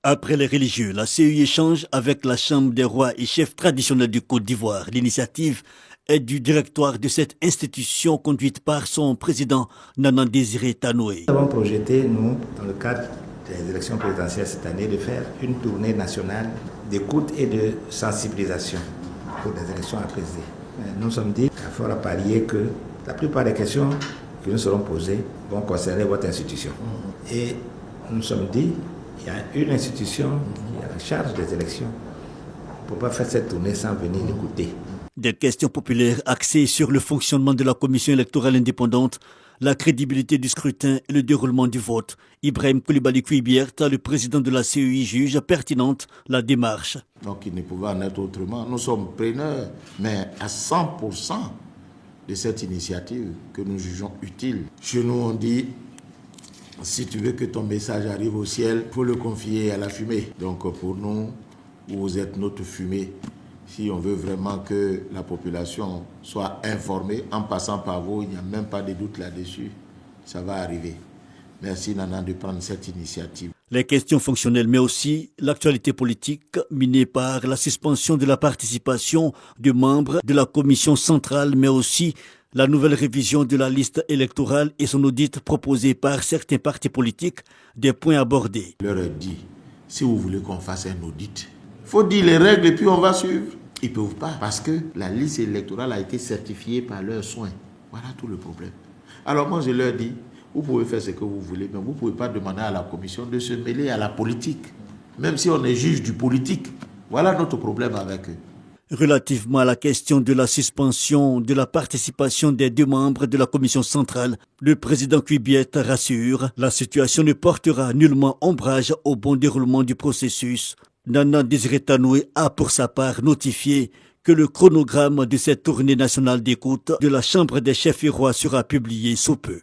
Après les religieux, la CEI échange avec la Chambre des rois et chefs traditionnels du Côte d'Ivoire. L'initiative est du directoire de cette institution conduite par son président Nana Désiré Tanoé. Nous avons projeté, nous, dans le cadre des élections présidentielles cette année, de faire une tournée nationale d'écoute et de sensibilisation pour des élections apaisées. Nous nous sommes dit, à fort à parier, que la plupart des questions qui nous seront posées vont concerner votre institution. Et nous nous sommes dit, il y a une institution qui est en charge des élections. On ne peut pas faire cette tournée sans venir l'écouter. Des questions populaires axées sur le fonctionnement de la commission électorale indépendante, la crédibilité du scrutin et le déroulement du vote. Ibrahim Koulibaly Kouibierta, le président de la CEI, juge pertinente la démarche. Donc il ne pouvait en être autrement. Nous sommes preneurs, mais à 100% de cette initiative que nous jugeons utile. Chez nous, on dit, si tu veux que ton message arrive au ciel, il faut le confier à la fumée. Donc pour nous, vous êtes notre fumée. Si on veut vraiment que la population soit informée, en passant par vous, il n'y a même pas de doute là-dessus, ça va arriver. Merci Nana de prendre cette initiative. Les questions fonctionnelles, mais aussi l'actualité politique minée par la suspension de la participation de membres de la commission centrale, mais aussi la nouvelle révision de la liste électorale et son audit proposé par certains partis politiques, des points abordés. Je leur ai dit, si vous voulez qu'on fasse un audit, il faut dire les règles et puis on va suivre. Ils ne peuvent pas parce que la liste électorale a été certifiée par leurs soins. Voilà tout le problème. Alors moi je leur dis, vous pouvez faire ce que vous voulez, mais vous ne pouvez pas demander à la commission de se mêler à la politique, même si on est juge du politique. Voilà notre problème avec eux. Relativement à la question de la suspension de la participation des 2 membres de la commission centrale, le président Kouibierta rassure, la situation ne portera nullement ombrage au bon déroulement du processus. Nana Désiré Tanoé a pour sa part notifié que le chronogramme de cette tournée nationale d'écoute de la Chambre des chefs et rois sera publié sous peu.